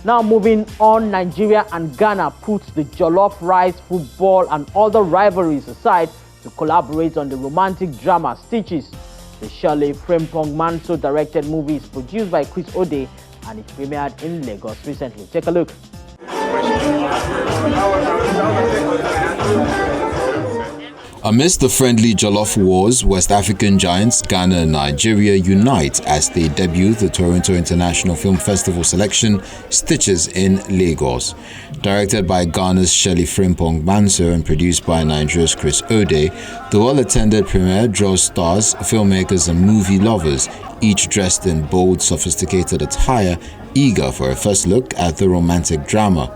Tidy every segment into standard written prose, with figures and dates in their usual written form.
Now moving on, Nigeria and Ghana put the jollof rice, football and other rivalries aside to collaborate on the romantic drama Stitches. The Shirley Frimpong Manso directed movie is produced by Chris Ode and it premiered in Lagos recently. Take a look. Amidst the friendly jollof wars, West African giants Ghana and Nigeria unite as they debut the Toronto International Film Festival selection Stitches in Lagos. Directed by Ghana's Shirley Frimpong Manso and produced by Nigeria's Chris Ode, the well-attended premiere draws stars, filmmakers and movie lovers, each dressed in bold, sophisticated attire, eager for a first look at the romantic drama.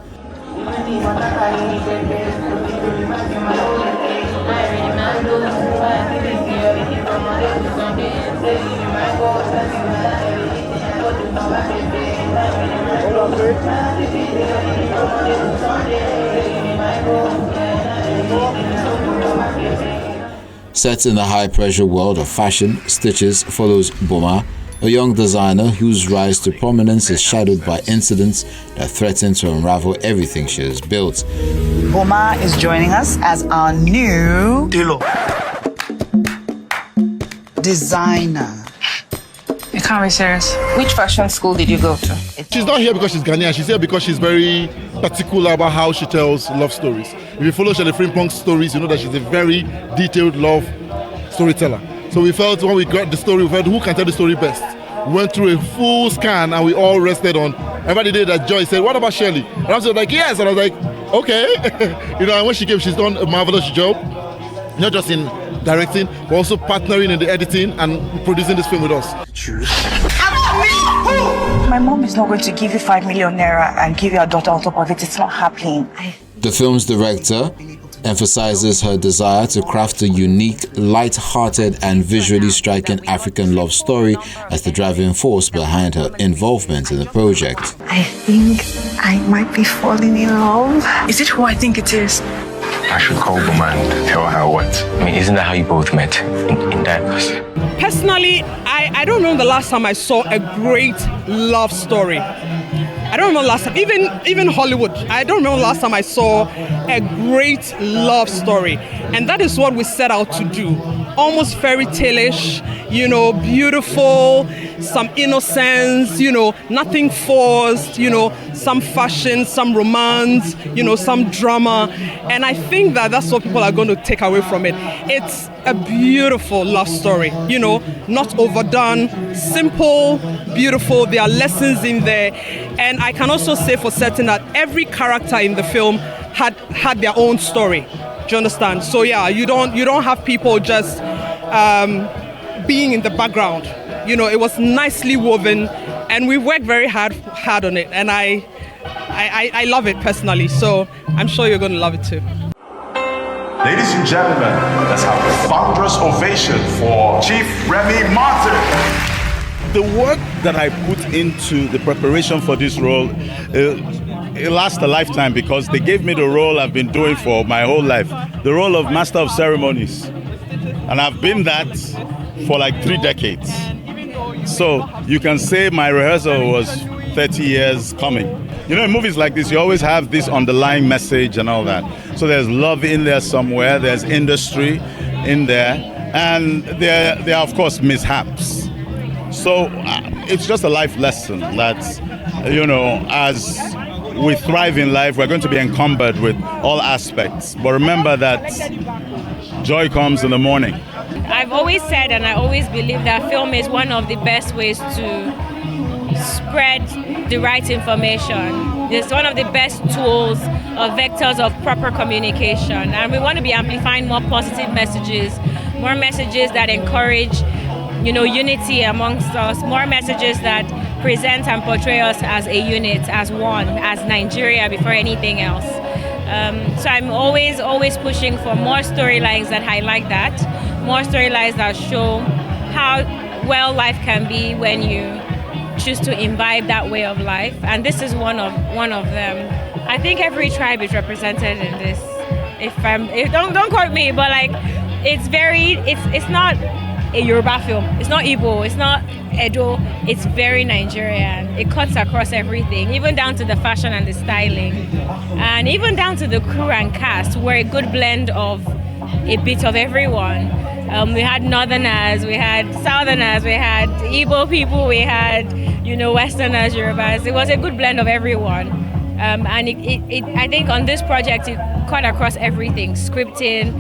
Set in the high-pressure world of fashion, Stitches follows Boma, a young designer whose rise to prominence is shadowed by incidents that threaten to unravel everything she has built. Boma is joining us as our new designer. You can't be serious. Which fashion school did you go to? She's not here because she's Ghanaian. She's here because she's very particular about how she tells love stories. If you follow Shirley Frimpong's stories, you know that she's a very detailed love storyteller. So we felt when we got the story, we felt who can tell the story best. We went through a full scan and we all rested on. Everybody did that. Joy said, "What about Shirley?" And I was like, "Yes." And I was like, "Okay." You know, and when she came, she's done a marvelous job, not just in directing, but also partnering in the editing and producing this film with us. My mom is not going to give you 5 million naira and give your daughter on top of it. It's not happening. The film's director emphasizes her desire to craft a unique, light-hearted and visually striking African love story as the driving force behind her involvement in the project. I think I might be falling in love. Is it who I think it is? I should call Boma and tell her what. I mean, isn't that how you both met in diapers? Personally, I don't remember the last time I saw a great love story. I don't remember last time, even Hollywood, I don't remember last time I saw a great love story. And that is what we set out to do. Almost fairy tale-ish, you know, beautiful, some innocence, you know, nothing forced, you know, some fashion, some romance, you know, some drama. And I think that that's what people are going to take away from it. It's a beautiful love story, you know, not overdone, simple, beautiful. There are lessons in there. And I can also say for certain that every character in the film had their own story. Do you understand? So yeah, you don't have people just being in the background. You know, it was nicely woven, and we worked very hard on it, and I love it personally. So I'm sure you're going to love it too. Ladies and gentlemen, let's have a thunderous ovation for Chief Remy Martin. The work that I put into the preparation for this role, it lasts a lifetime because they gave me the role I've been doing for my whole life, the role of Master of Ceremonies. And I've been that for like 3 decades. So you can say my rehearsal was 30 years coming. You know, in movies like this, you always have this underlying message and all that. So there's love in there somewhere, there's industry in there, and there are, of course, mishaps. So it's just a life lesson that, you know, as we thrive in life, we're going to be encumbered with all aspects. But remember that joy comes in the morning. I've always said, and I always believe, that film is one of the best ways to spread the right information. It's one of the best tools or vectors of proper communication. And we want to be amplifying more positive messages, more messages that encourage, you know, unity amongst us, more messages that present and portray us as a unit, as one, as Nigeria before anything else. So I'm always pushing for more storylines that highlight that, more storylines that show how well life can be when you choose to imbibe that way of life, and this is one of them. I think every tribe is represented in this. Don't quote me, but like it's a Yoruba film. It's not Igbo, it's not Edo, it's very Nigerian. It cuts across everything, even down to the fashion and the styling. And even down to the crew and cast, we're a good blend of a bit of everyone. We had Northerners, we had Southerners, we had Igbo people, we had, Westerners, Yorubas. It was a good blend of everyone. And I think on this project, it cut across everything: scripting,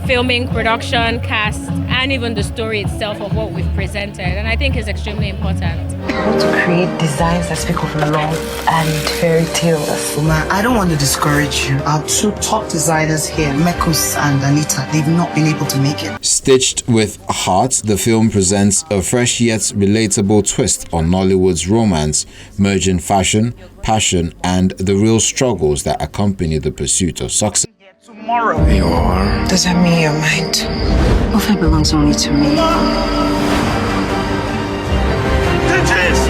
filming, production, cast, and even the story itself of what we've presented. And I think it's extremely important. I want to create designs that speak of love and fairy tales. Uma, I don't want to discourage you. Our two top designers here, Mekus and Anita, they've not been able to make it. Stitched with heart, the film presents a fresh yet relatable twist on Nollywood's romance, merging fashion, passion, and the real struggles that accompany the pursuit of success. Tomorrow. You are. Does that mean you're mine? Ofe belongs only to me. Stitches!